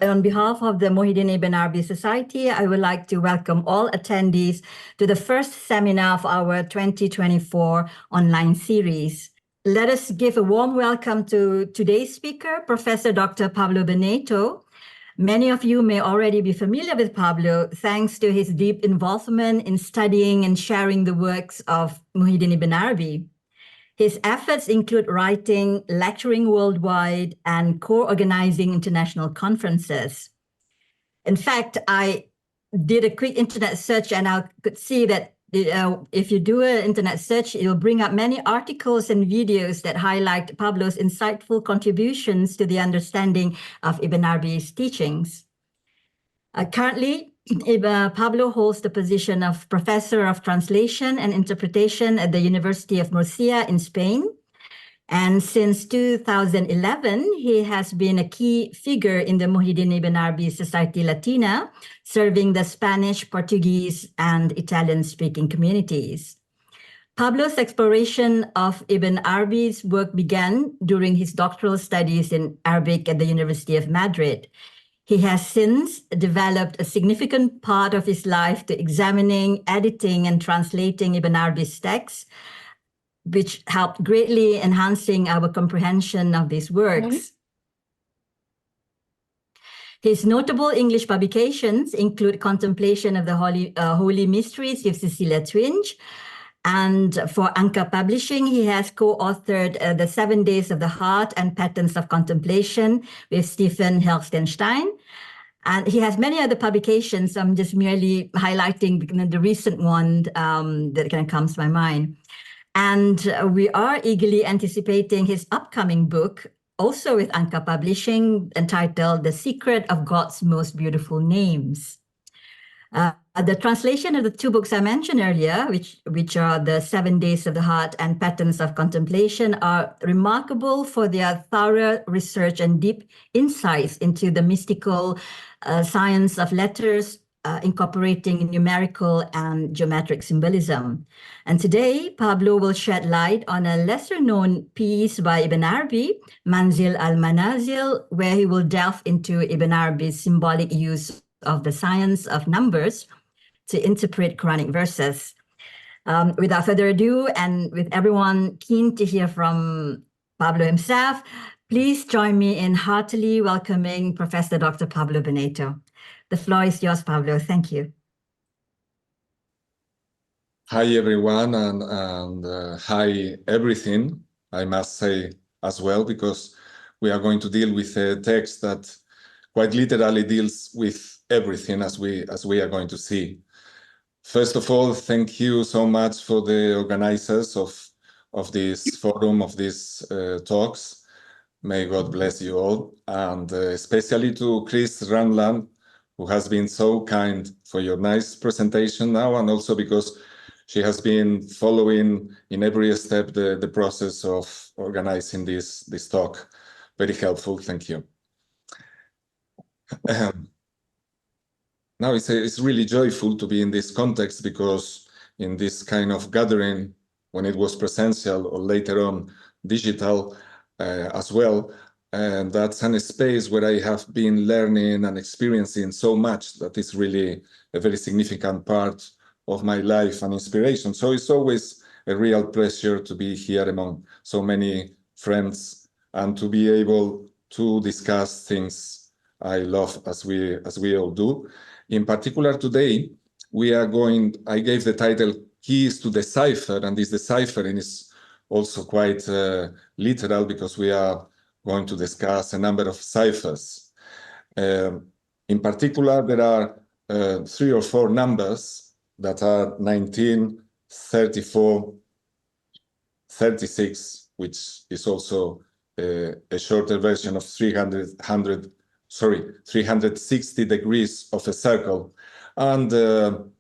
On behalf of the Muhyiddin Ibn Arabi Society, I would like to welcome all attendees to the first seminar of our 2024 online series. Let us give a warm welcome to today's speaker, Professor Dr. Pablo Beneito. Many of you may already be familiar with Pablo thanks to his deep involvement in studying and sharing the works of Muhyiddin Ibn Arabi. His efforts include writing, lecturing worldwide, and co-organizing international conferences. In fact, I did a quick internet search and I could see that if you do an internet search, it will bring up many articles and videos that highlight Pablo's insightful contributions to the understanding of Ibn Arabi's teachings. Currently, Pablo holds the position of Professor of Translation and Interpretation at the University of Murcia in Spain. And since 2011, he has been a key figure in the Muhyiddin Ibn Arabi Society Latina, serving the Spanish, Portuguese, and Italian-speaking communities. Pablo's exploration of Ibn Arabi's work began during his doctoral studies in Arabic at the University of Madrid. He has since developed a significant part of his life to examining, editing, and translating Ibn Arabi's texts, which helped greatly enhancing our comprehension of these works. His notable English publications include Contemplation of the Holy Mysteries with Cecilia Twenge, and for Anka Publishing, he has co-authored The 7 Days of the Heart and Patterns of Contemplation with Stephen Helfstenstein. And he has many other publications. I'm just merely highlighting the recent one that kind of comes to my mind. And we are eagerly anticipating his upcoming book, also with Anka Publishing, entitled The Secret of God's Most Beautiful Names. The translation of the two books I mentioned earlier, which are The 7 Days of the Heart and Patterns of Contemplation, are remarkable for their thorough research and deep insights into the mystical science of letters, incorporating numerical and geometric symbolism. And today, Pablo will shed light on a lesser-known piece by Ibn Arabi, Manzil al-manāzil, where he will delve into Ibn Arabi's symbolic use of the science of numbers to interpret Quranic verses. Without further ado, and with everyone keen to hear from Pablo himself, please join me in heartily welcoming Professor Dr. Pablo Beneito. The floor is yours, Pablo. Thank you. Hi, everyone, and hi, everything, I must say as well, because we are going to deal with a text that quite literally deals with everything, as we are going to see. First of all, thank you so much for the organizers of this forum, of these talks. May God bless you all, and especially to Chris Ranland, who has been so kind for your nice presentation now, and also because she has been following in every step the process of organizing this talk. Very helpful, thank you. Now it's really joyful to be in this context, because in this kind of gathering, when it was presential or later on digital as well, and that's a space where I have been learning and experiencing so much that is really a very significant part of my life and inspiration. So it's always a real pleasure to be here among so many friends and to be able to discuss things I love, as we all do. In particular today, I gave the title Keys to Decipher, and this deciphering is also quite literal, because we are going to discuss a number of ciphers. In particular, there are 3 or 4 numbers that are 19, 34, 36, which is also a shorter version of 360 degrees of a circle. And the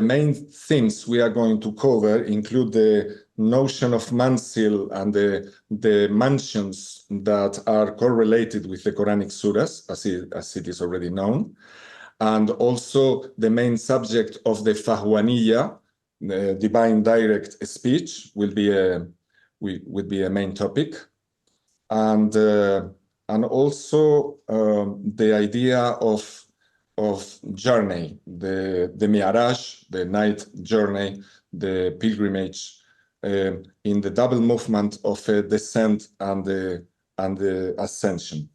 main things we are going to cover include the notion of manzil and the mansions that are correlated with the Quranic suras, as it is already known, and also the main subject of the al-fahwāniyya, divine direct speech, will be a main topic, and and also the idea of journey, the mi'rāj, the night journey, the pilgrimage, in the double movement of a descent and the ascension.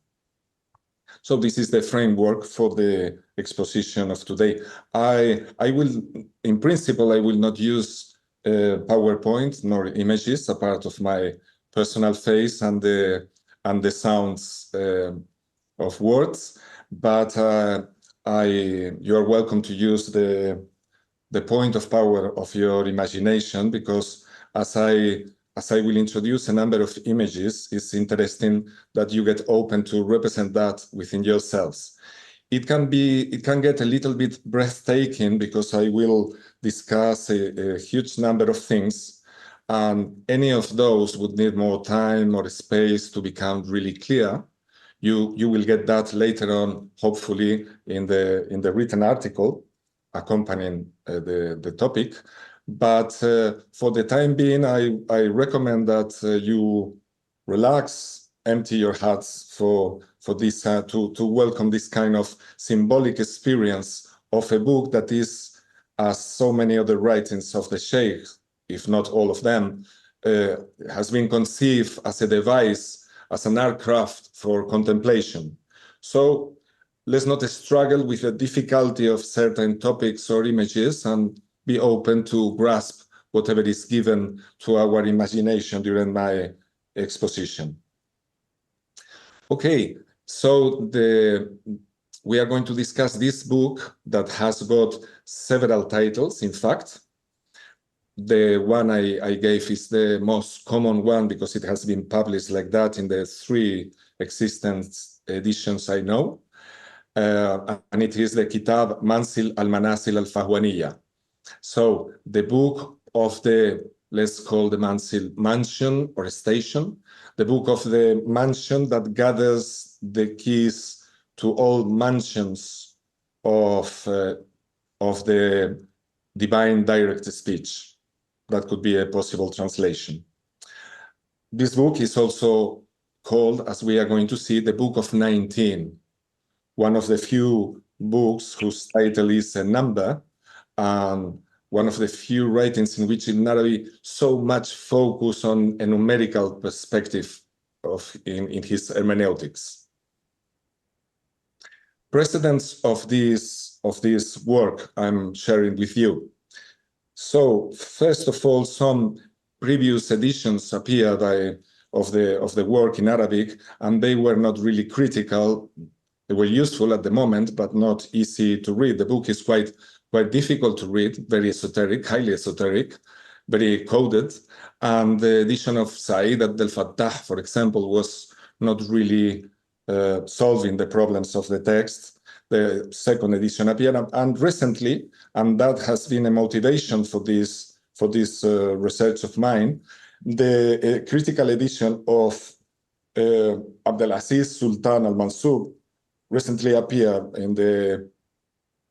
So this is the framework for the exposition of today. I will, in principle, I will not use PowerPoint nor images, a part of my personal face and the sounds of words, but you are welcome to use the point of power of your imagination, because as I will introduce a number of images, it's interesting that you get open to represent that within yourselves. It can get a little bit breathtaking, because I will discuss a huge number of things, and any of those would need more time or space to become really clear. You will get that later on, hopefully, in the written article accompanying the topic. But for the time being, I recommend that you relax, empty your hearts for this, to welcome this kind of symbolic experience of a book that is, as so many other writings of the Sheikh, if not all of them, has been conceived as a device, as an aircraft for contemplation. So let's not struggle with the difficulty of certain topics or images, and be open to grasp whatever is given to our imagination during my exposition. Okay, so we are going to discuss this book that has got several titles. In fact, the one I gave is the most common one, because it has been published like that in the 3 existent editions I know. And it is the Kitāb Manzil, al-manāzil, al-fahwāniyya. So the book of the, let's call the manzil, mansion or station, the book of the mansion that gathers the keys to all mansions of the divine direct speech. That could be a possible translation. This book is also called, as we are going to see, the Book of 19, one of the few books whose title is a number, and one of the few writings in which Ibn Arabi so much focus on a numerical perspective in his hermeneutics. Precedents of this work I'm sharing with you. So first of all, some previous editions appeared of the work in Arabic, and they were not really critical. They were useful at the moment, but not easy to read. The book is quite difficult to read, very esoteric, highly esoteric, very coded. And the edition of Said Abdel Fattah, for example, was not really solving the problems of the text. The second edition appeared, and recently, and that has been a motivation for this research of mine, the critical edition of Abdelaziz Sultan al-Mansur recently appeared in the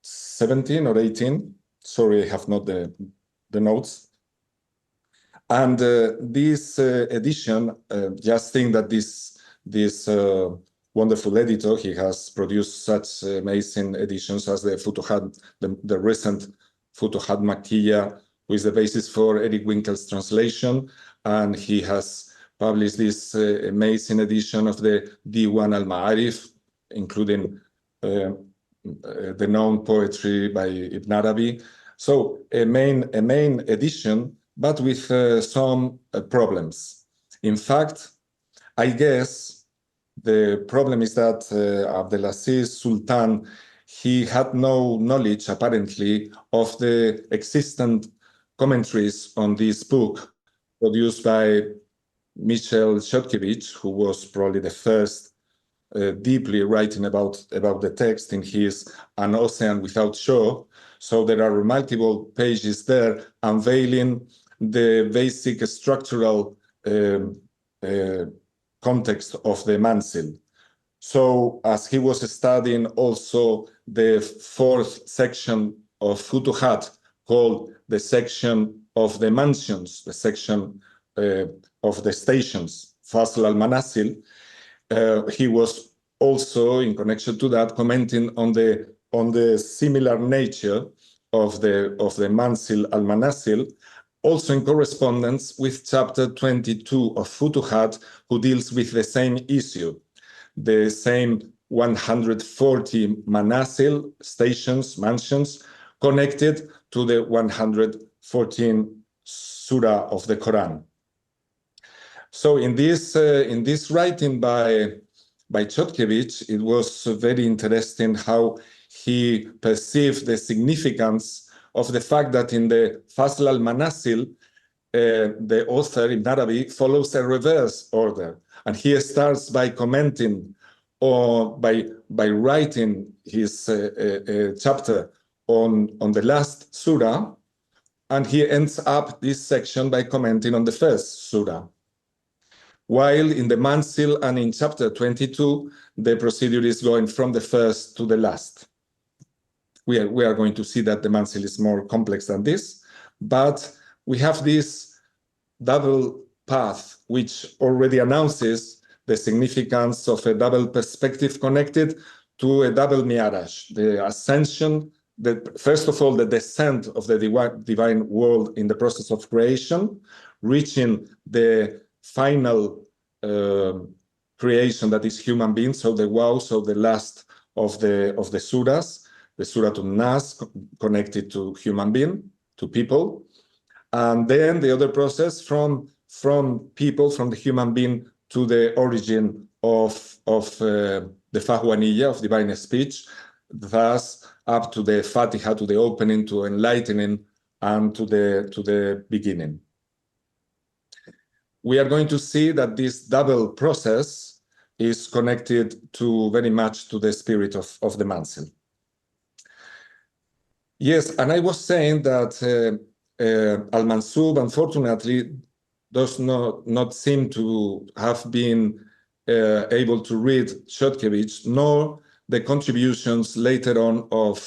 17 or 18. Sorry, I have not the notes. And this edition, just think that this wonderful editor, he has produced such amazing editions as the Futūḥāt, the recent Futūḥāt makkiyya, who is the basis for Eric Winkel's translation, and he has published this amazing edition of the Diwan al-Ma'arif, including the known poetry by Ibn Arabi. So a main edition, but with some problems. In fact, I guess the problem is that Abdelaziz Sultan, he had no knowledge, apparently, of the existent commentaries on this book produced by Michel Chodkiewicz, who was probably the first deeply writing about the text in his An Ocean Without Shore. So there are multiple pages there unveiling the basic structural context of the Manzil. So as he was studying also the 4th section of Futūḥāt, called the section of the mansions, the section of the stations, Fasl al-manāzil, he was also, in connection to that, commenting on the similar nature of the Manzil al-manāzil, also in correspondence with chapter 22 of Futūḥāt, who deals with the same issue, the same 140 manāzil, stations, mansions, connected to the 114 surah of the Quran. So in this writing by Chodkiewicz, it was very interesting how he perceived the significance of the fact that in the Fasl al-Manāzil, the author in ʻArabī follows a reverse order, and he starts by commenting or by writing his chapter on the last surah, and he ends up this section by commenting on the first surah. While in the Manzil and in chapter 22, the procedure is going from the first to the last. We are going to see that the Manzil is more complex than this, but we have this double path which already announces the significance of a double perspective connected to a double mi'rāj, the ascension, first of all, the descent of the divine world in the process of creation, reaching the final creation that is human beings, so the wow, so the last of the suras, the surah to nas, connected to human being, to people, and then the other process from people, from the human being to the origin of the al-fahwāniyya, of divine speech, thus up to the Fatiha, to the opening, to enlightening, and to the beginning. We are going to see that this double process is connected to very much to the spirit of the Manzil. Yes, and I was saying that al-Mansub, unfortunately, does not seem to have been able to read Chodkiewicz, nor the contributions later on of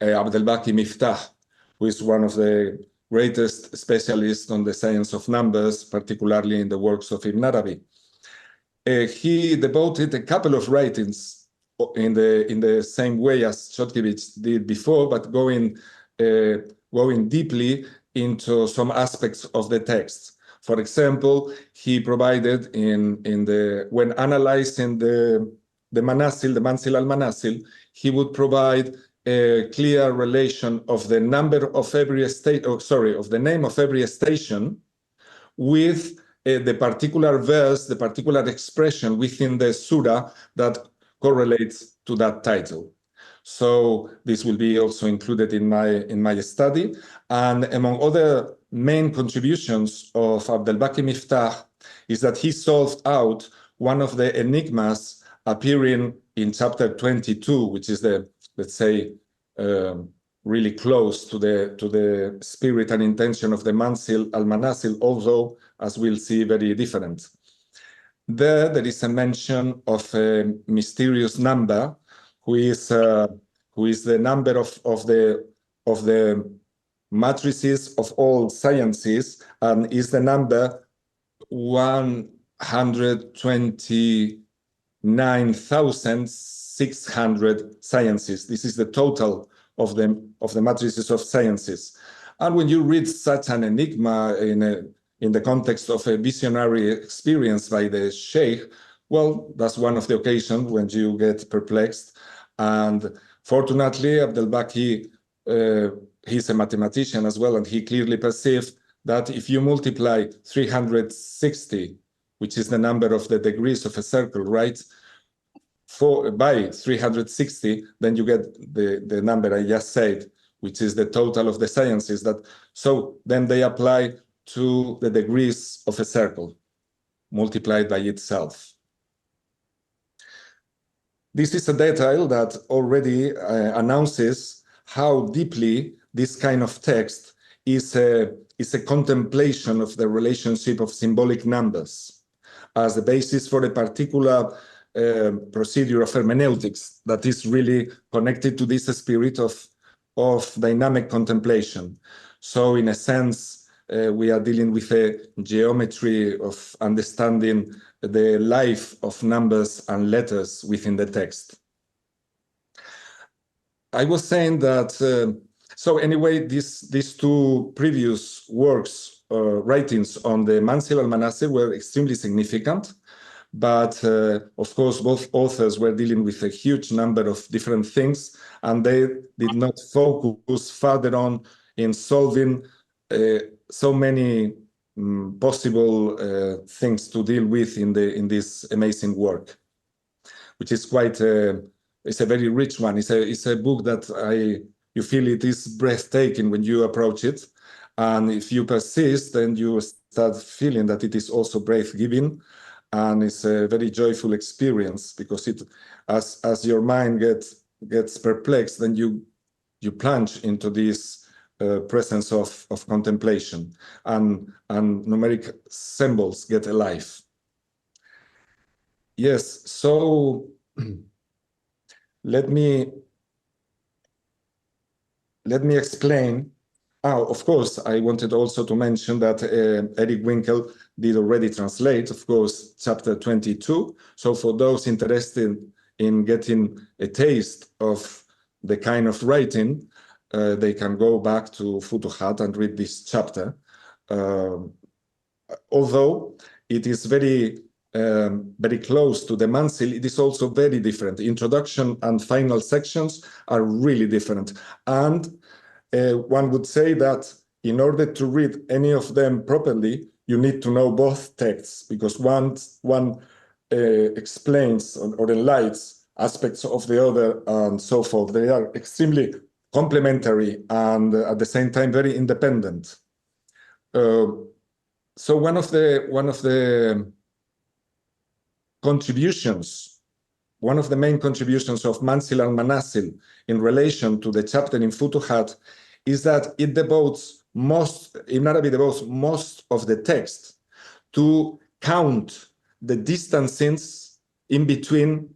Abdelbaki Miftah, who is one of the greatest specialists on the science of numbers, particularly in the works of Ibn Arabi. He devoted a couple of writings in the same way as Chodkiewicz did before, but going deeply into some aspects of the text. For example, he provided when analyzing the Manzil al-Manāzil, he would provide a clear relation of the number of every state, of the name of every station with the particular verse, the particular expression within the surah that correlates to that title. So this will be also included in my study. And among other main contributions of Abdelbaki Miftah is that he solved out one of the enigmas appearing in chapter 22, which is the, let's say, really close to the spirit and intention of the Manzil al-Manāzil, although, as we'll see, very different. There is a mention of a mysterious number, who is the number of the matrices of all sciences, and is the number 129,600 sciences. This is the total of the matrices of sciences. And when you read such an enigma in the context of a visionary experience by the Sheikh, well, that's one of the occasions when you get perplexed. And fortunately, Abdelbaki, he's a mathematician as well, and he clearly perceived that if you multiply 360, which is the number of the degrees of a circle, right, by 360, then you get the number I just said, which is the total of the sciences. So then they apply to the degrees of a circle multiplied by itself. This is a detail that already announces how deeply this kind of text is a contemplation of the relationship of symbolic numbers as the basis for a particular procedure of hermeneutics that is really connected to this spirit of dynamic contemplation. So in a sense, we are dealing with a geometry of understanding the life of numbers and letters within the text. I was saying that, so anyway, these two previous works, writings on the Manzil al-manāzil were extremely significant. But of course, both authors were dealing with a huge number of different things, and they did not focus further on in solving so many possible things to deal with in this amazing work, which is quite it's a very rich one. It's a book that you feel it is breathtaking when you approach it, and if you persist, then you start feeling that it is also breath-giving. And it's a very joyful experience, because as your mind gets perplexed, then you plunge into this presence of contemplation, and numeric symbols get alive. Yes, so let me explain. Oh, of course, I wanted also to mention that Eric Winkel did already translate, of course, chapter 22. So for those interested in getting a taste of the kind of writing, they can go back to Futūḥāt and read this chapter. Although it is very close to the Manzil, it is also very different. The introduction and final sections are really different. And one would say that in order to read any of them properly, you need to know both texts, because one explains or enlightens aspects of the other and so forth. They are extremely complementary and at the same time very independent. So one of the contributions, one of the main contributions of Manzil al-manāzil in relation to the chapter in Futūḥāt is that it devotes most of the text to count the distances in between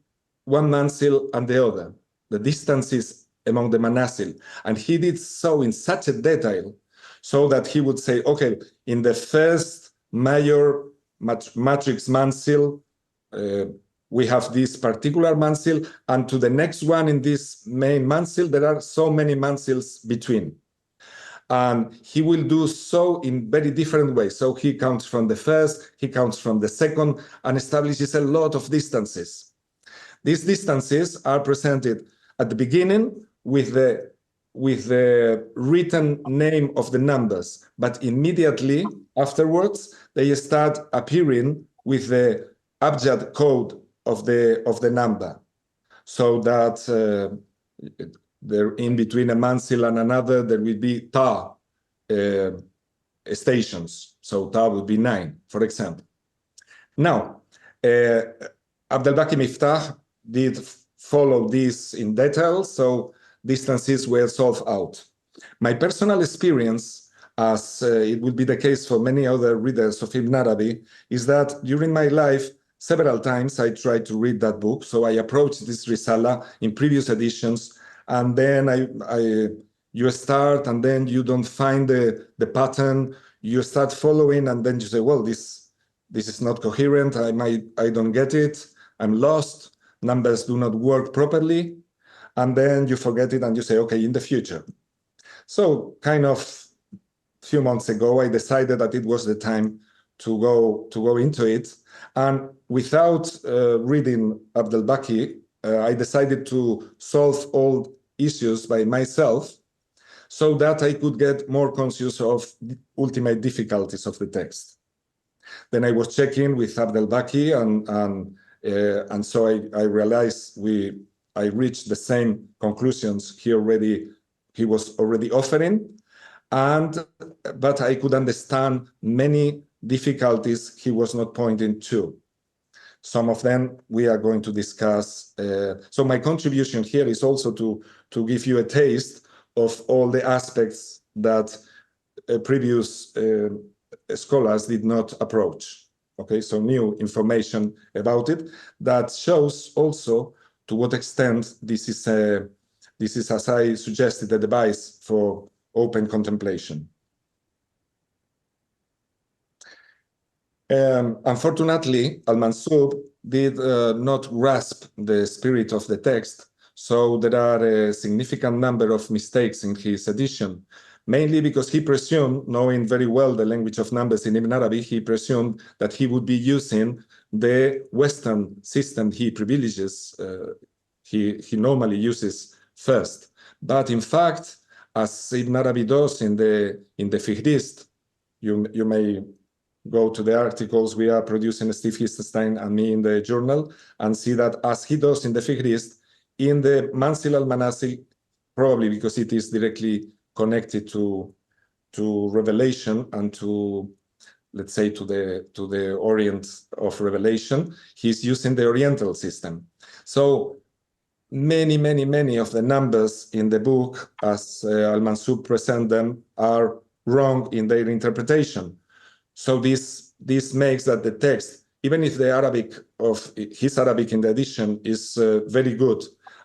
one Manzil and the other, the distances among the manāzil. And he did so in such a detail, so that he would say, okay, in the first major matrix Manzil, we have this particular Manzil, and to the next one in this main Manzil, there are so many Manzils between. And he will do so in very different ways. So he counts from the first, he counts from the second, and establishes a lot of distances. These distances are presented at the beginning with the written name of the numbers, but immediately afterwards, they start appearing with the abjad code of the number, so that there in between a Manzil and another there will be ta stations. So ta would be 9, for example. Now, Abdelbaki Miftah did follow this in detail, so distances were solved out. My personal experience, as it would be the case for many other readers of Ibn Arabi, is that during my life, several times I tried to read that book. So I approached this Risala in previous editions, and then you start, and then you don't find the pattern. You start following, and then you say, well, this is not coherent. I don't get it. I'm lost. Numbers do not work properly. And then you forget it, and you say, okay, in the future. So kind of a few months ago, I decided that it was the time to go into it. And without reading Abdelbaki, I decided to solve all issues by myself, so that I could get more conscious of the ultimate difficulties of the text. Then I was checking with Abdelbaki, and so I realized I reached the same conclusions he was already offering, but I could understand many difficulties he was not pointing to. Some of them we are going to discuss. So my contribution here is also to give you a taste of all the aspects that previous scholars did not approach. Okay, so new information about it that shows also to what extent this is, as I suggested, a device for open contemplation. Unfortunately, al-Mansub did not grasp the spirit of the text, so there are a significant number of mistakes in his edition, mainly because he presumed, knowing very well the language of numbers in Ibn Arabi, he presumed that he would be using the Western system he privileges, he normally uses first. But in fact, as Ibn Arabi does in the Fihrist, you may go to the articles we are producing, Steve Histestein and me in the journal, and see that as he does in the Fihrist, in the Manzil al-manāzil, probably because it is directly connected to revelation and to, let's say, to the orient of revelation, he's using the Oriental system. So many of the numbers in the book, as al-Mansub present them, are wrong in their interpretation. So this makes that the text, even if the Arabic of his Arabic in the edition is very good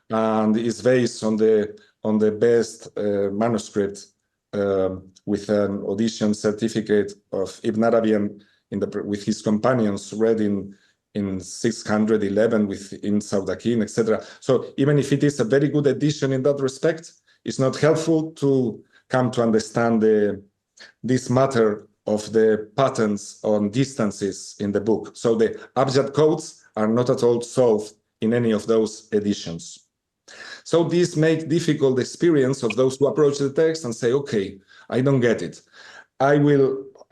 and is based on the best manuscript with an audition certificate of Ibn Arabi and with his companions read in 611 in Saudakin, etc. So even if it is a very good edition in that respect, it's not helpful to come to understand this matter of the patterns on distances in the book. So the abjad codes are not at all solved in any of those editions. So this makes difficult the experience of those who approach the text and say, okay, I don't get it. I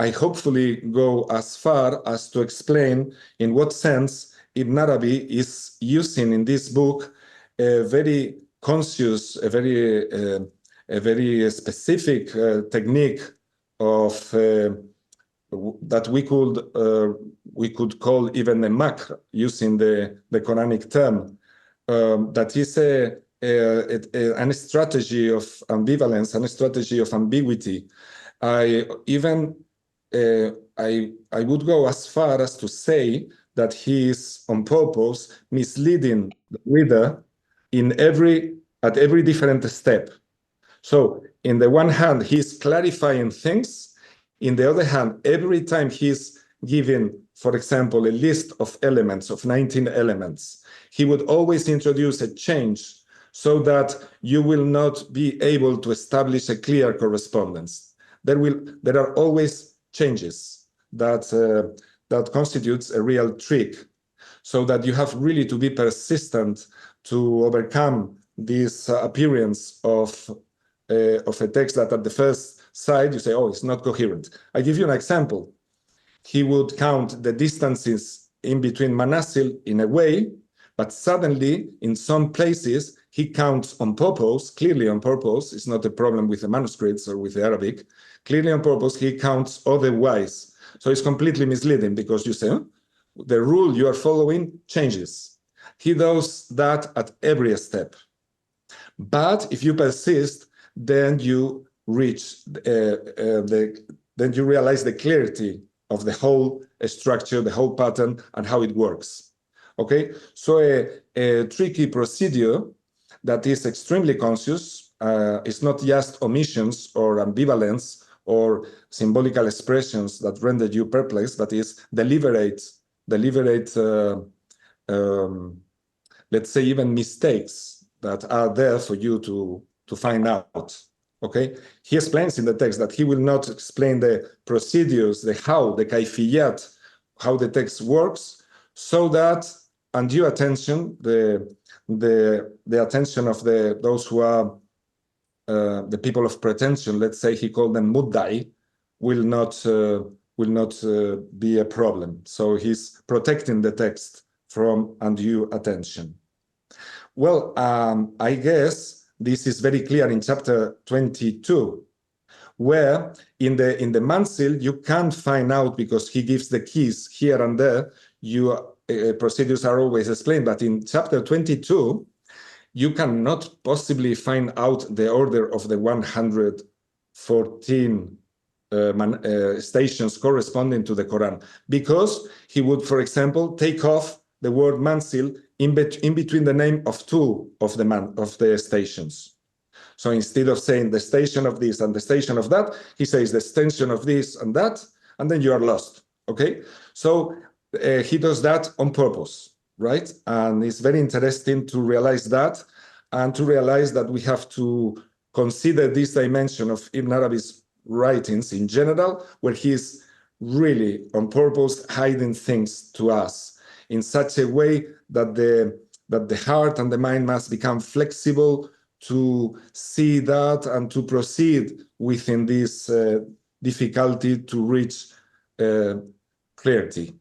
hopefully go as far as to explain in what sense Ibn Arabi is using in this book a very conscious, a very specific technique of that we could call even a makr, using the Quranic term. That is a strategy of ambivalence and a strategy of ambiguity. I would go as far as to say that he is on purpose misleading the reader at every different step. So in the one hand, he's clarifying things. In the other hand, every time he's giving, for example, a list of elements, of 19 elements, he would always introduce a change so that you will not be able to establish a clear correspondence. There are always changes that constitutes a real trick, so that you have really to be persistent to overcome this appearance of a text that at the first sight you say, oh, it's not coherent. I give you an example. He would count the distances in between manāzil in a way, but suddenly in some places he counts on purpose, clearly on purpose. It's not a problem with the manuscripts or with the Arabic. Clearly on purpose, he counts otherwise. So it's completely misleading because you say, huh? The rule you are following changes. He does that at every step. But if you persist, then you reach then you realize the clarity of the whole structure, the whole pattern, and how it works. Okay, so a tricky procedure that is extremely conscious. It's not just omissions or ambivalence or symbolical expressions that render you perplexed, but is deliberate, let's say even mistakes that are there for you to find out. Okay, he explains in the text that he will not explain the procedures, the how, the kayfiyat, how the text works, so that undue attention, the attention of those who are the people of pretension, let's say he called them mudda'i, will not be a problem. So he's protecting the text from undue attention. Well, I guess this is very clear in chapter 22, where in the Manzil you can't find out, because he gives the keys here and there. Procedures are always explained, but in chapter 22 you cannot possibly find out the order of the 114 stations corresponding to the Quran, because he would, for example, take off the word Manzil in between the name of two of the stations. So instead of saying the station of this and the station of that, he says the station of this and that, and then you are lost. Okay, so he does that on purpose, right? And it's very interesting to realize that, and to realize that we have to consider this dimension of Ibn Arabi's writings in general, where he's really on purpose hiding things to us in such a way that the heart and the mind must become flexible to see that and to proceed within this difficulty to reach clarity.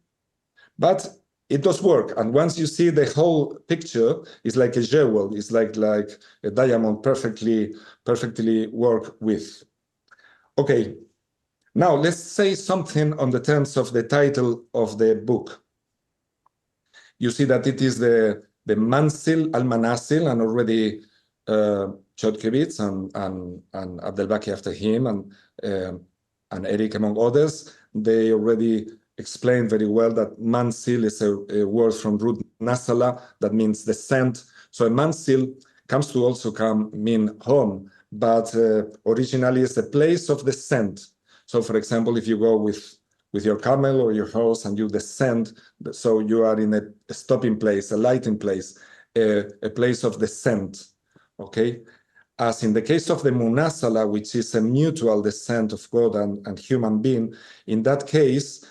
But it does work, and once you see the whole picture, it's like a jewel, it's like a diamond perfectly work with. Okay, now let's say something on the terms of the title of the book. You see that it is the Manzil, al-manāzil, and already Chodkiewicz and Abdelbaki after him, and Eric, among others, they already explained very well that manzil is a word from root nasala that means descent. So a manzil comes to also mean home, but originally it's a place of descent. So for example, if you go with your camel or your horse and you descend, so you are in a stopping place, a lighting place, a place of descent, okay? As in the case of the munasala, which is a mutual descent of God and human being, in that case,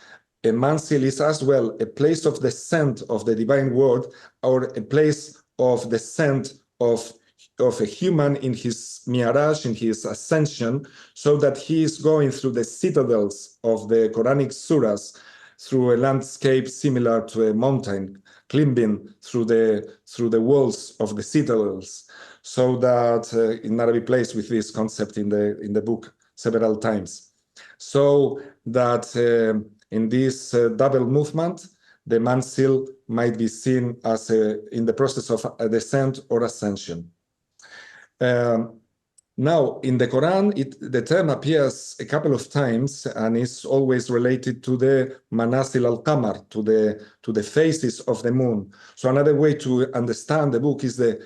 a manzil is as well a place of descent of the divine word, or a place of descent of a human in his mi'rāj, in his ascension, so that he is going through the citadels of the Quranic suras, through a landscape similar to a mountain, climbing through the walls of the citadels. So that in Arabic plays with this concept in the book several times. So that in this double movement, the manzil might be seen as in the process of a descent or ascension. Now, in the Quran, the term appears a couple of times, and is always related to the manāzil al-qamar, to the phases of the moon. So another way to understand the book is the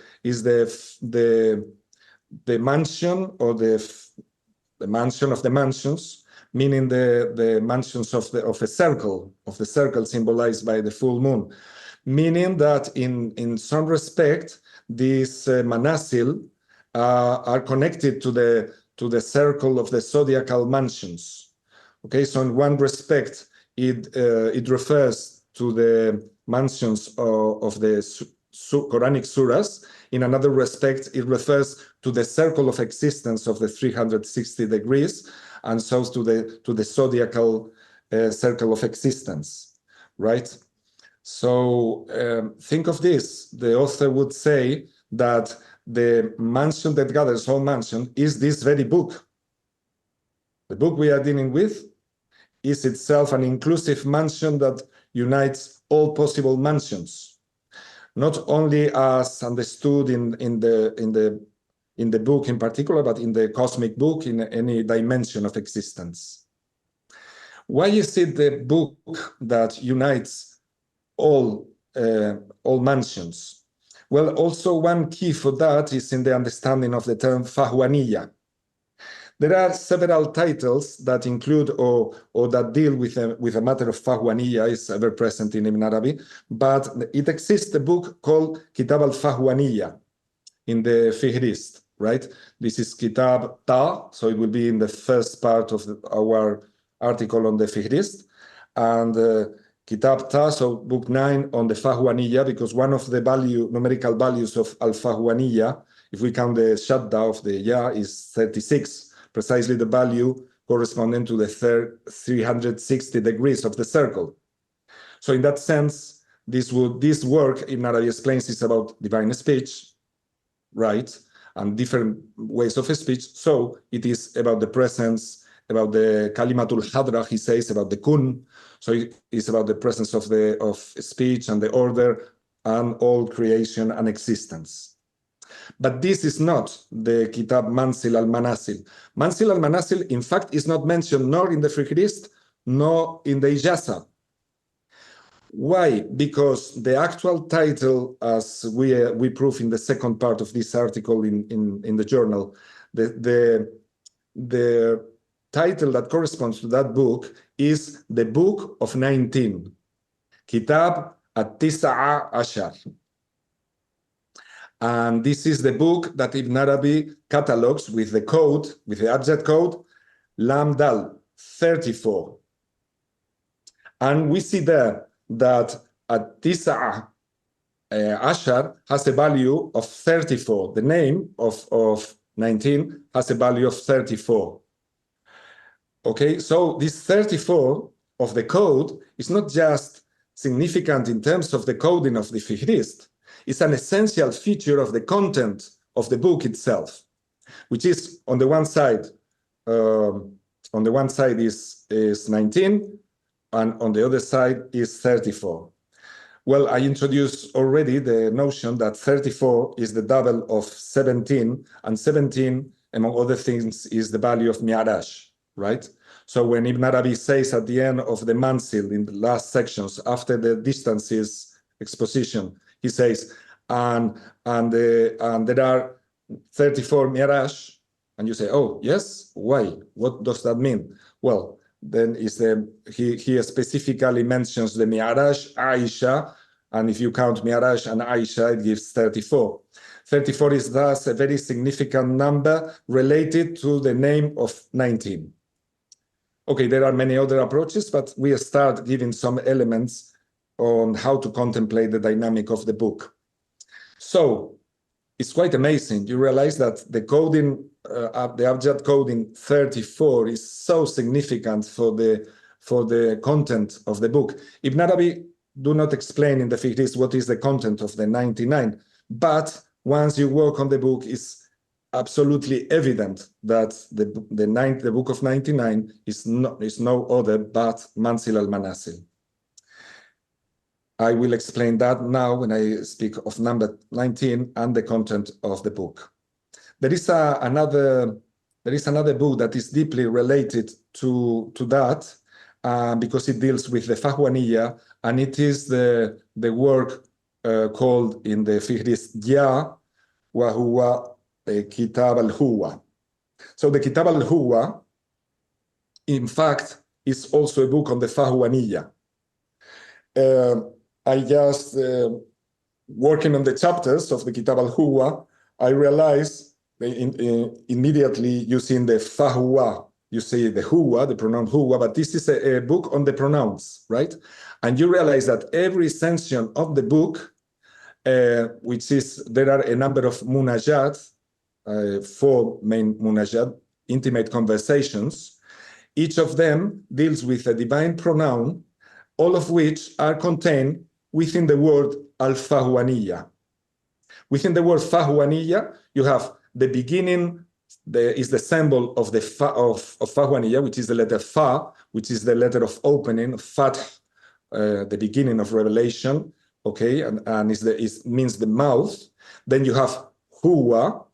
mansion, or the mansion of the mansions, meaning the mansions of the circle symbolized by the full moon, meaning that in some respect, these manāzil are connected to the circle of the zodiacal mansions. Okay, so in one respect, it refers to the mansions of the Quranic suras. In another respect, it refers to the circle of existence of the 360 degrees, and so to the zodiacal circle of existence, right? So think of this. The author would say that the mansion that gathers all mansion is this very book. The book we are dealing with is itself an inclusive mansion that unites all possible mansions, not only as understood in the book in particular, but in the cosmic book, in any dimension of existence. Why is it the book that unites all mansions? Well, also one key for that is in the understanding of the term fahwāniyya. There are several titles that include or that deal with a matter of fahwāniyya, is ever present in Ibn Arabi, but it exists a book called Kitāb al-fahwāniyya in the Fihrist, right? This is Kitāb Ta, so it will be in the first part of our article on the Fihrist, and Kitāb Ta, so book 9 on the fahwāniyya, because one of the numerical values of al-fahwāniyya, if we count the shadda of the ya, is 36, precisely the value corresponding to the 360 degrees of the circle. So in that sense, this work in Arabic explains is about divine speech, right? And different ways of speech. So it is about the presence, about the kalimatul hadra, he says, about the kun. So it is about the presence of speech and the order and all creation and existence. But this is not the Kitāb Manzil al-manāzil. Manzil al-manāzil, in fact, is not mentioned nor in the Fihrist nor in the Ijaza. Why? Because the actual title, as we prove in the second part of this article in the journal, the title that corresponds to that book is the Book of 19, Kitāb al-Ashar. And this is the book that Ibn Arabi catalogs with the code, with the abjad code, Lam Dal 34. And we see there that al-Ashar has a value of 34. The name of 19 has a value of 34. Okay, so this 34 of the code is not just significant in terms of the coding of the Fihrist. It's an essential feature of the content of the book itself, which is on the one side is 19, and on the other side is 34. Well, I introduced already the notion that 34 is the double of 17, and 17, among other things, is the value of mi'rāj, right? So when Ibn Arabi says at the end of the Manzil, in the last sections, after the distances exposition, he says, and there are 34 mi'rāj, and you say, oh, yes, why? What does that mean? Well, then he specifically mentions the mi'rāj, Aisha, and if you count mi'rāj and Aisha, it gives 34. 34 is thus a very significant number related to the name of 19. Okay, there are many other approaches, but we start giving some elements on how to contemplate the dynamic of the book. So it's quite amazing. You realize that the coding, the abjad coding 34 is so significant for the content of the book. Ibn Arabi do not explain in the Fihrist what is the content of the 99, but once you work on the book, it's absolutely evident that the book of 99 is no other but Manzil al-manāzil. I will explain that now when I speak of number 19 and the content of the book. There is another book that is deeply related to that because it deals with the al-fahwāniyya, and it is the work called in the Fihrist Ya wa huwa Kitāb al-Huwa. So the Kitāb al-Huwa, in fact, is also a book on the al-fahwāniyya. I just, working on the chapters of the Kitāb al-Huwa, I realized immediately using the fahwa, you say the huwa, the pronoun huwa, but this is a book on the pronouns, right? And you realize that every section of the book, which is, there are a number of munajat, 4 main munajat, intimate conversations, each of them deals with a divine pronoun, all of which are contained within the word al-fahwāniyya. Within the word fahwāniyya, you have the beginning, is the symbol of the of fahwāniyya, which is the letter fa, which is the letter of opening, fath, the beginning of revelation, okay, and means the mouth. Then you have huwa.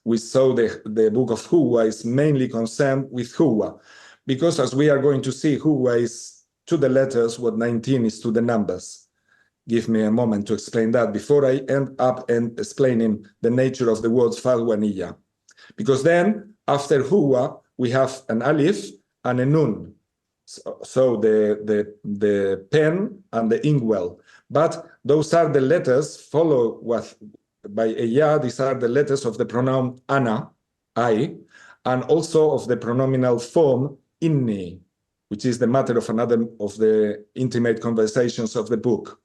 We saw the book of huwa is mainly concerned with huwa, because as we are going to see, huwa is to the letters what 19 is to the numbers. Give me a moment to explain that before I end up explaining the nature of the words fahwāniyya. Because then, after huwa, we have an alif and a nun. So the pen and the inkwell. But those are the letters followed by a ya. These are the letters of the pronoun ana, I, and also of the pronominal form inni, which is the matter of another of the intimate conversations of the book.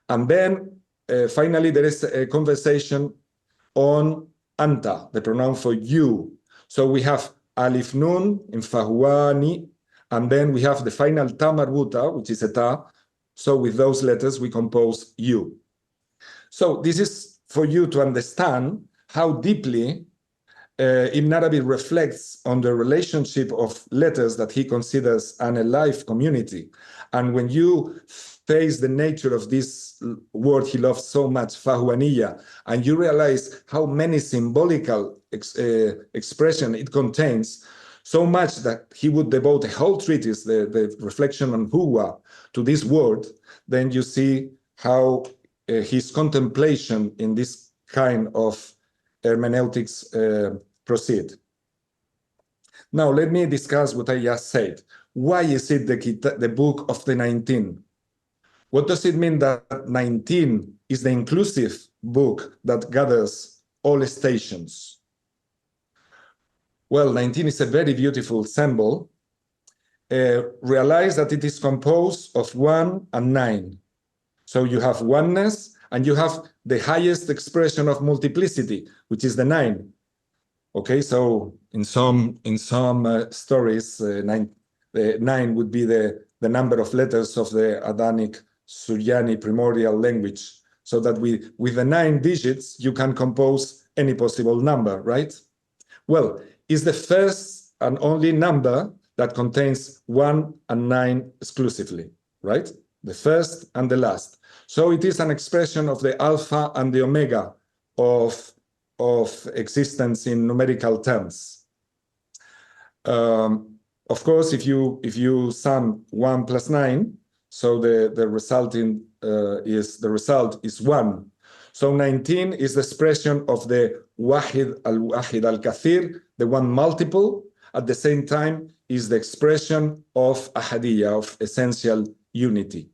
And then finally, there is a conversation on anta, the pronoun for you. So we have alif nun in fahwāni, and then we have the final ta marbuta, which is a ta. So with those letters, we compose you. So this is for you to understand how deeply Ibn Arabi reflects on the relationship of letters that he considers an alive community. And when you face the nature of this word he loves so much, fahwāniyya, and you realize how many symbolical expression it contains, so much that he would devote a whole treatise, the reflection on huwa, to this word, then you see how his contemplation in this kind of hermeneutics proceed. Now, let me discuss what I just said. Why is it the book of the 19? What does it mean that 19 is the inclusive book that gathers all stations? Well, 19 is a very beautiful symbol. Realize that it is composed of 1 and 9. So you have oneness, and you have the highest expression of multiplicity, which is the 9. Okay, so in some stories, 9 would be the number of letters of the Adanic Suryani primordial language, so that with the 9 digits, you can compose any possible number, right? Well, it's the first and only number that contains 1 and 9 exclusively, right? The first and the last. So it is an expression of the alpha and the omega of existence in numerical terms. Of course, if you sum 1 plus 9, so the result is 1. So 19 is the expression of the wahid al-kathir, the one multiple. At the same time, is the expression of ahadiyya, of essential unity.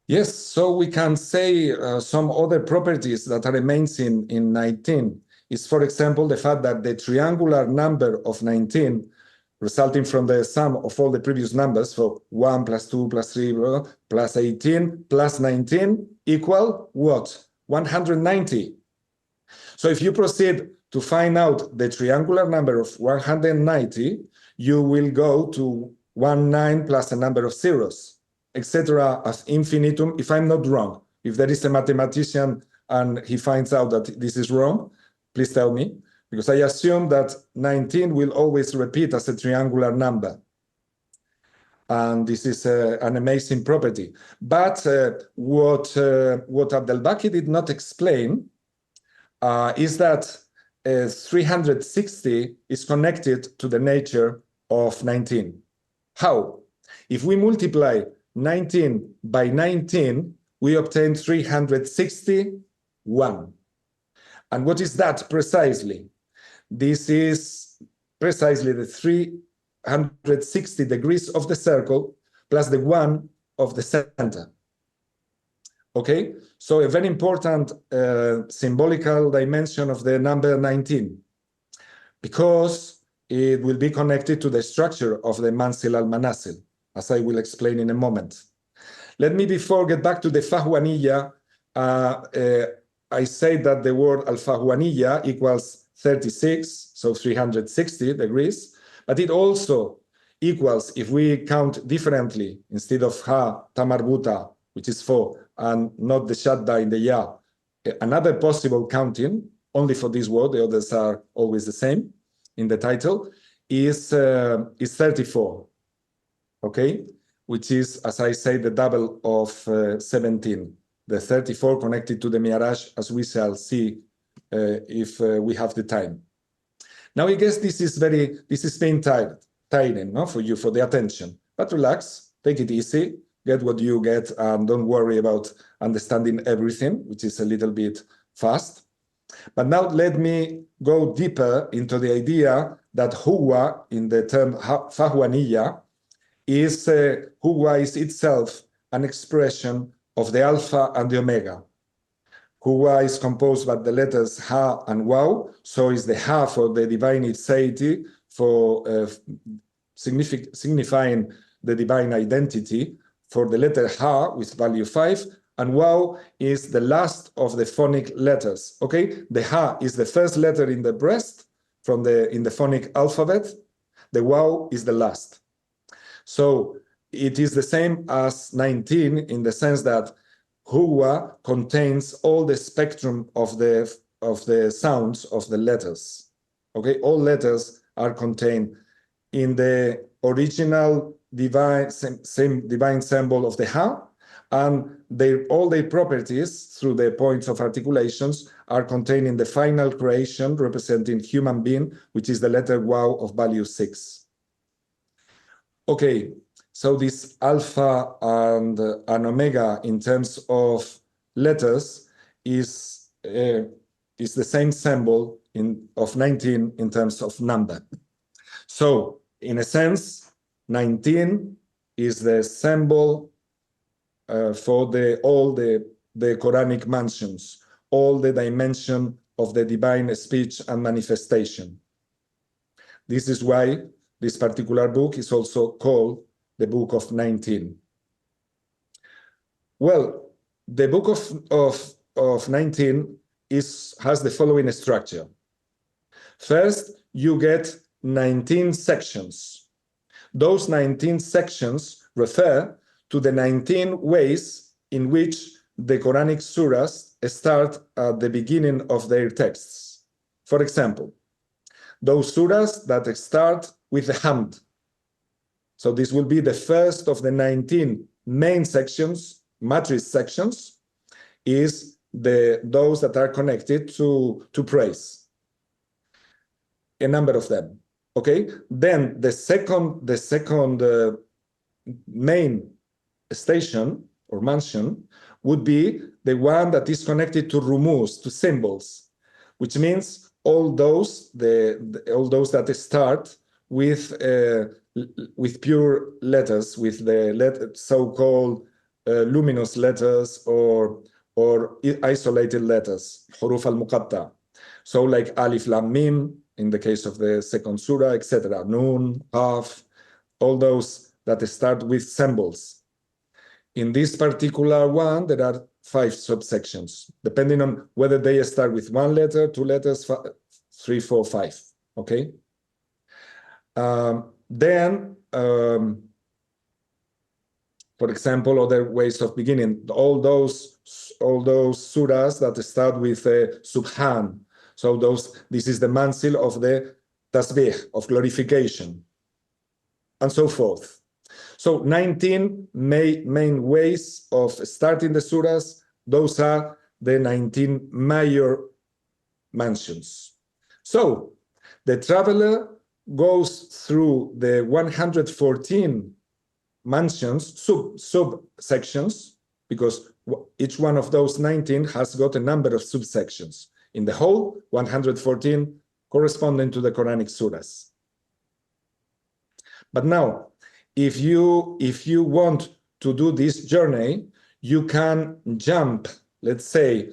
Yes, so we can say some other properties that are amazing in 19 is, for example, the fact that the triangular number of 19, resulting from the sum of all the previous numbers, so 1 plus 2 plus 3 plus 18 plus 19 equal what? 190. So if you proceed to find out the triangular number of 190, you will go to 19 plus a number of zeros, etc. as infinitum, if I'm not wrong. If there is a mathematician and he finds out that this is wrong, please tell me, because I assume that 19 will always repeat as a triangular number. And this is an amazing property. But what Abdelbaki did not explain is that 360 is connected to the nature of 19. How? If we multiply 19 by 19, we obtain 361. And what is that precisely? This is precisely the 360 degrees of the circle plus the 1 of the center. Okay, so a very important symbolical dimension of the number 19, because it will be connected to the structure of the Manzil al-manāzil, as I will explain in a moment. Let me, before get back to the fahwāniyya, I say that the word al-fahwāniyya equals 36, so 360 degrees, but it also equals, if we count differently, instead of ha, tamarbuta, which is 4, and not the shadda in the ya, another possible counting, only for this word, the others are always the same in the title, is 34, okay? Which is, as I say, the double of 17. The 34 connected to the miʻrāj, as we shall see if we have the time. Now, I guess this is being tiring, no, for you, for the attention. But relax, take it easy, get what you get, and don't worry about understanding everything, which is a little bit fast. But now let me go deeper into the idea that huwa, in the term fahwāniyya, is huwa is itself an expression of the alpha and the omega. Huwa is composed by the letters ha and waw, so is the ha for the divine itseity, for signifying the divine identity, for the letter ha with value 5, and waw is the last of the phonic letters. Okay, the ha is the first letter in the breast in the phonic alphabet. The waw is the last. So it is the same as 19 in the sense that huwa contains all the spectrum of the sounds of the letters. Okay, all letters are contained in the original divine symbol of the ha, and all their properties through the points of articulations are contained in the final creation representing human being, which is the letter waw of value 6. Okay, so this alpha and omega in terms of letters is is the same symbol of 19 in terms of number. So in a sense, 19 is the symbol for all the Quranic mansions, all the dimension of the divine speech and manifestation. This is why this particular book is also called the Book of 19. Well, the Book of 19 has the following structure. First, you get 19 sections. Those 19 sections refer to the 19 ways in which the Quranic suras start at the beginning of their texts. For example, those suras that start with the hamd. So this will be the first of the 19 main sections, matrix sections, is those that are connected to praise. A number of them. Okay, then the second main station or mansion would be the one that is connected to rumuz, to symbols, which means all those that start with pure letters, with the so-called luminous letters or isolated letters, huruf al-muqatta. So like alif lam mim in the case of the second surah, etc. Nun, qaf, all those that start with symbols. In this particular one, there are 5 subsections, depending on whether they start with 1 letter, 2 letters, 3, 4, 5. Okay. Then, for example, other ways of beginning, all those surahs that start with subhan. So this is the manzil of the tasbih, of glorification, and so forth. So 19 main ways of starting the surahs. Those are the 19 major mansions. So the traveler goes through the 114 mansions, subsections, because each one of those 19 has got a number of subsections. In the whole, 114 corresponding to the Quranic surahs. But now, if you want to do this journey, you can jump, let's say,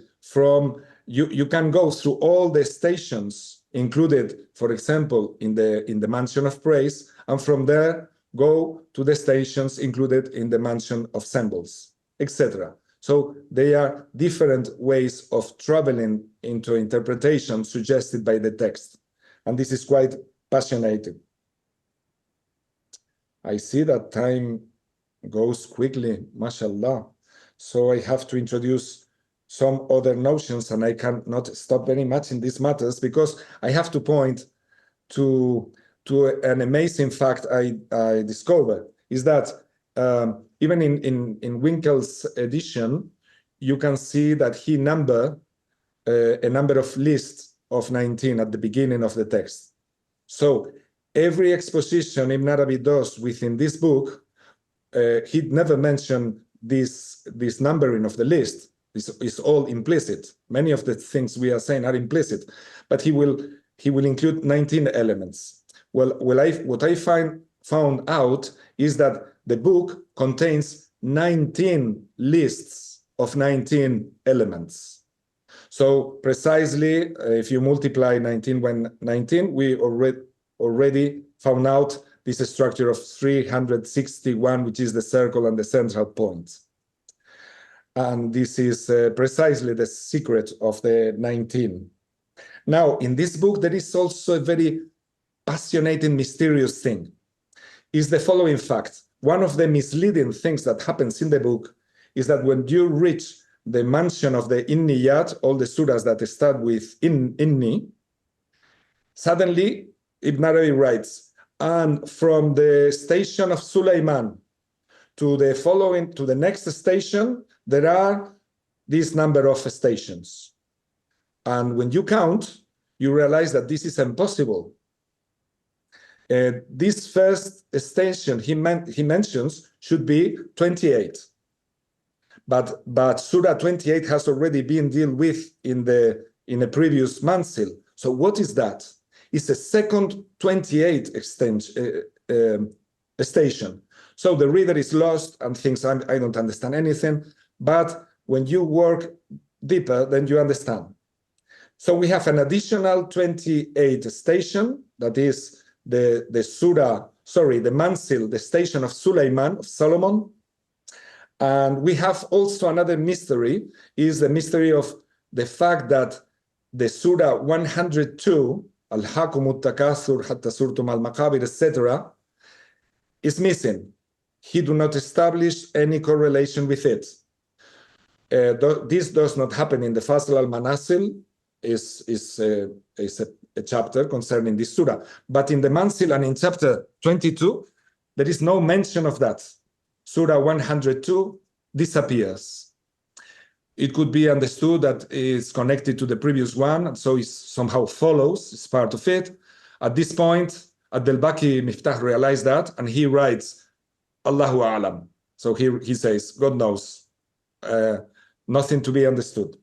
you can go through all the stations included, for example, in the mansion of praise, and from there go to the stations included in the mansion of symbols, etc. So they are different ways of traveling into interpretation suggested by the text. And this is quite passionate. I see that time goes quickly, mashallah. So I have to introduce some other notions, and I cannot stop very much in these matters because I have to point to an amazing fact I discovered, is that even in Winkel's edition, you can see that he numbered a number of lists of 19 at the beginning of the text. So every exposition Ibn Arabi does within this book, he never mentioned this numbering of the list. This is all implicit. Many of the things we are saying are implicit, but he will include 19 elements. Well, what I found out is that the book contains 19 lists of 19 elements. So precisely, if you multiply 19 by 19, we already found out this structure of 361, which is the circle and the central point. And this is precisely the secret of the 19. Now, in this book, there is also a very fascinating, mysterious thing. Is the following fact. One of the misleading things that happens in the book is that when you reach the mansion of the inniyat, all the surahs that start with inni, suddenly Ibn Arabi writes, and from the station of Sulaiman to the next station, there are this number of stations. And when you count, you realize that this is impossible. This first station he mentions should be 28. But Surah 28 has already been dealt with in the in a previous Manzil. So what is that? It's a second 28 station. So the reader is lost and thinks, I don't understand anything. But when you work deeper, then you understand. So we have an additional 28 station, that is the Manzil, the station of Sulaiman, of Solomon. And we have also another mystery, is the mystery of the fact that the Surah 102, al-hakumut takathur hatta surtum al-maqabir, etc., is missing. He do not establish any correlation with it. This does not happen in the Fasl al-manāzil, is a chapter concerning this surah. But in the Manzil and in chapter 22, there is no mention of that. Surah 102 disappears. It could be understood that it's connected to the previous one, and so it somehow follows, it's part of it. At this point, Abdel-Baqi Miftah realized that, and he writes, Allahu A'lam. So he says, God knows, nothing to be understood.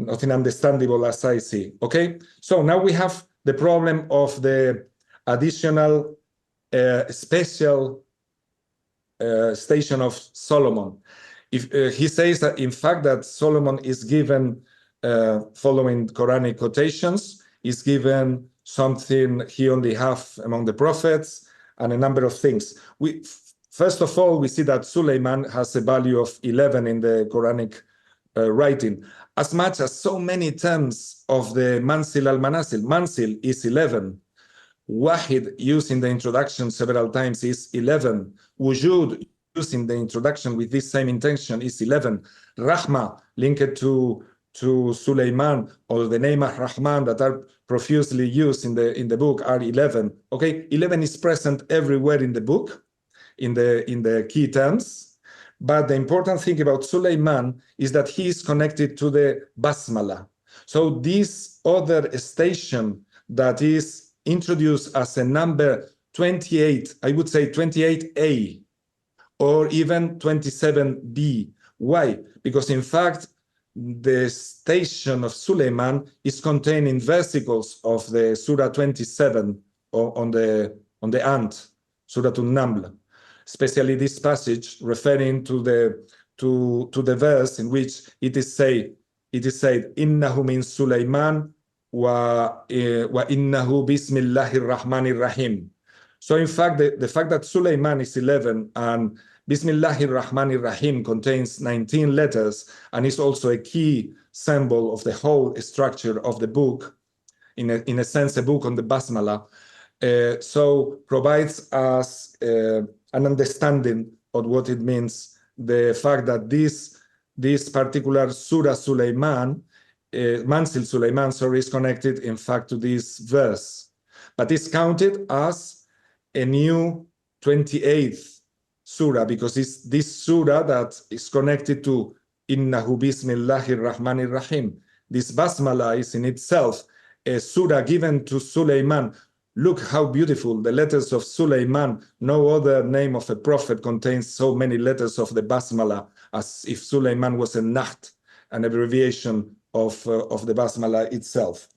Nothing understandable as I see. Okay, so now we have the problem of the additional special station of Solomon. If he says that in fact that Solomon is given, following Quranic quotations, is given something he only have among the prophets and a number of things. First of all, we see that Sulaiman has a value of 11 in the Quranic writing, as much as so many terms of the Manzil al-manāzil. Manzil is 11. Wahid, used in the introduction several times, is 11. Wujud, used in the introduction with this same intention, is 11. Rahma, linked to Sulaiman, or the name of Rahman that are profusely used in the book, are 11. Okay, 11 is present everywhere in the book, in the key terms. But the important thing about Sulaiman is that he is connected to the basmala. So this other station that is introduced as a number 28, I would say 28A, or even 27B. Why? Because in fact, the station of Sulaiman is contained in versicles of the Surah 27 on the ant, Surah An-Naml. Especially this passage referring to the verse in which it is said, "Innahu min Sulaiman wa innahu bismillahir rahmanir rahim." So in fact, the fact that Sulaiman is 11 and Bismillahir Rahmanir Rahim contains 19 letters and is also a key symbol of the whole structure of the book, in a sense, a book on the Basmala, so provides us an understanding of what it means, the fact that this particular Surah Sulaiman, Manzil Sulaiman, is connected in fact to this verse, but it's counted as a new 28th surah, because it's this surah that is connected to Innahu Bismillahir Rahmanir Rahim. This basmala is in itself a surah given to Sulaiman. Look how beautiful the letters of Sulaiman. No other name of a prophet contains so many letters of the basmala, as if Sulaiman was a naht, an abbreviation of the basmala itself.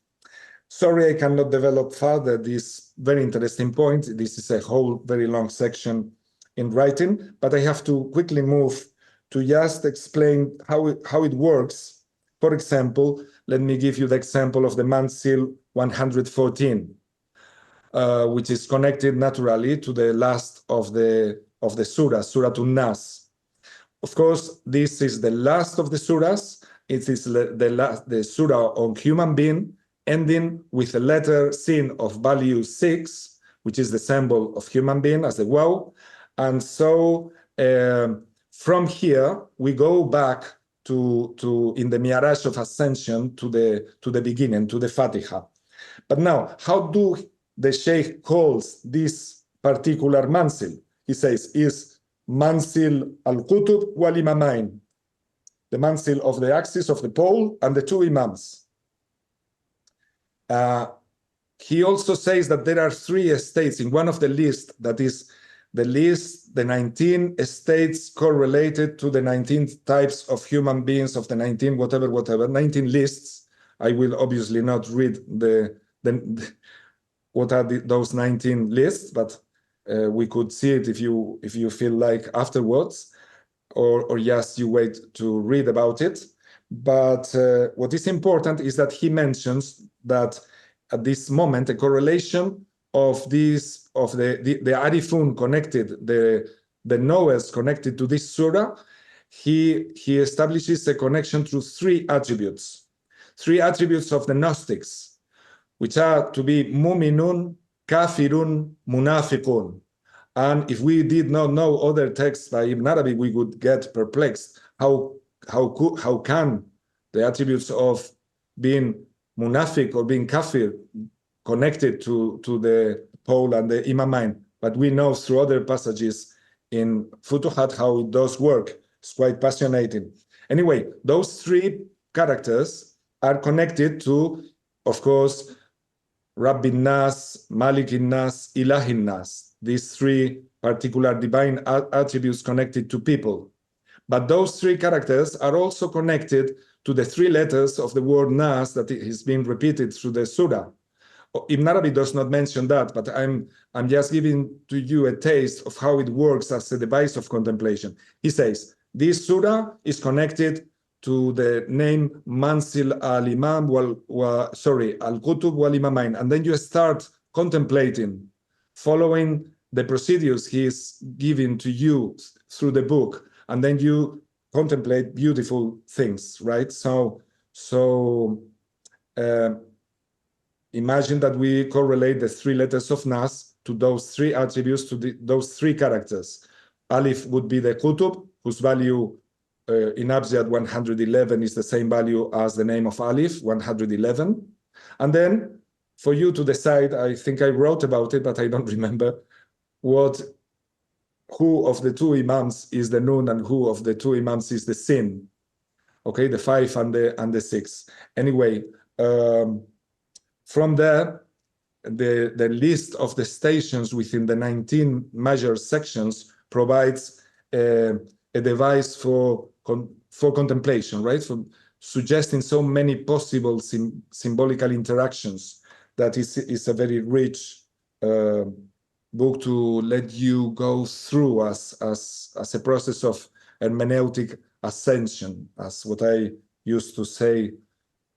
Sorry, I cannot develop further this very interesting point. This is a whole very long section in writing, but I have to quickly move to just explain how it works. For example, let me give you the example of the Manzil 114, which is connected naturally to the last of the surah, Surah An-Nas. Of course, this is the last of the surahs. It is the surah on human being, ending with a letter sin of value 6, which is the symbol of human being as the waw. And so from here, we go back to in the mi'rāj of ascension to the beginning, to the Fatiha. But now, how do the Sheikh calls this particular Manzil? He says, is Manzil al-Qutub wal-Imamain, the Manzil of the axis of the pole and the two Imams. He also says that there are 3 states in one of the lists, that is the 19 states correlated to the 19 types of human beings of the 19 19 lists, I will obviously not read what are those 19 lists, but we could see it if you feel like afterwards, or yes, you wait to read about it. But what is important is that he mentions that at this moment, a correlation of the arifun connected, the knowers connected to this surah, he establishes a connection through three attributes of the Gnostics, which are to be mu'minun, kafirun, munafiqun. And if we did not know other texts by Ibn Arabi, we would get perplexed. How can the attributes of being munafiq or being kafir connected to the pole and the imamain? But we know through other passages in Futūḥāt how it does work. It's quite fascinating. Anyway, those three characters are connected to, of course, Rabbin Nas, Malikin Nas, Ilahin Nas, these three particular divine attributes connected to people. But those three characters are also connected to the three letters of the word Nas that is being repeated through the surah. Ibn Arabi does not mention that, but I'm just giving to you a taste of how it works as a device of contemplation. He says, this surah is connected to the name Manzil al-Imam al-Kutub wal-Imamain. And then you start contemplating, following the procedures he is giving to you through the book. And then you contemplate beautiful things, right? So imagine that we correlate the three letters of Nas to those three attributes, to those three characters. Alif would be the Kutub, whose value in abjad 111 is the same value as the name of Alif, 111. And then for you to decide, I think I wrote about it, but I don't remember who of the two Imams is the Nun and who of the two Imams is the Sin. Okay, the 5 and the 6. Anyway, from there, the list of the stations within the 19 major sections provides a device for contemplation, right? For suggesting so many possible symbolical interactions that is a very rich book to let you go through as a process of hermeneutic ascension, as what I used to say.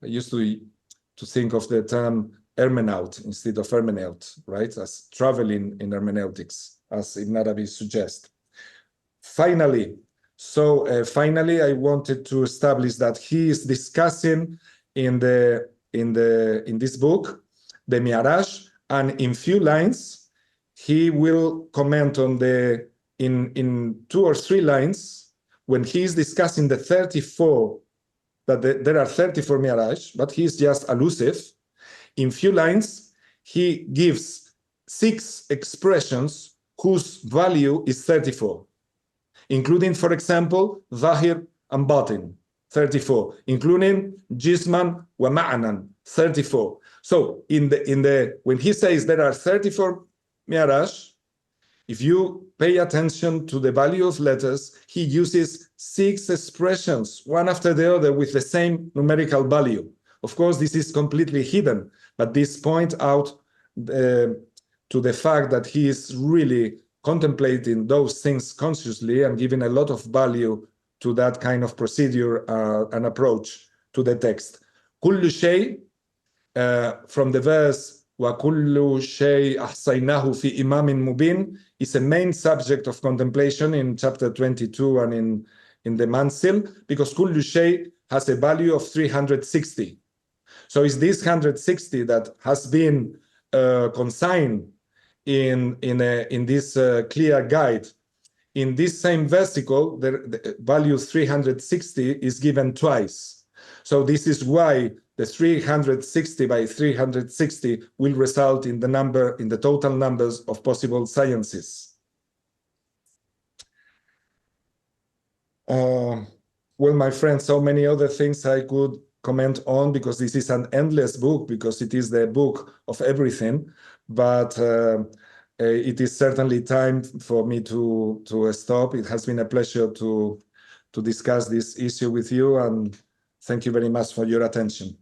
I used to think of the term hermeneut instead of hermeneut, right? As traveling in hermeneutics, as Ibn Arabi suggests. Finally, I wanted to establish that he is discussing in this book the mi'rāj, and in few lines he will comment on in 2 or 3 lines when he is discussing the 34, that there are 34 mi'rāj, but he is just elusive. In few lines, he gives 6 expressions whose value is 34, including, for example, Zahir and Batin, 34, including Jisman wa Ma'anan, 34. So when he says there are 34 mi'rāj, if you pay attention to the value of letters, he uses 6 expressions, one after the other, with the same numerical value. Of course, this is completely hidden, but this points out to the fact that he is really contemplating those things consciously and giving a lot of value to that kind of procedure and approach to the text. Kullu shay, from the verse وَكُلُّ شَيْءٍ أَحْصَيْنَاهُ فِي إِمَامٍ مُبِينٍ, is a main subject of contemplation in chapter 22 and in the Manzil, because كُلُّ شَيْء has a value of 360. So it's this 160 that has been consigned in this clear guide. In this same versicle, the value 360 is given twice. So this is why the 360 by 360 will result in the total numbers of possible sciences. Well, my friends, so many other things I could comment on, because this is an endless book, because it is the book of everything. But it is certainly time for me to stop. It has been a pleasure to discuss this issue with you, and thank you very much for your attention.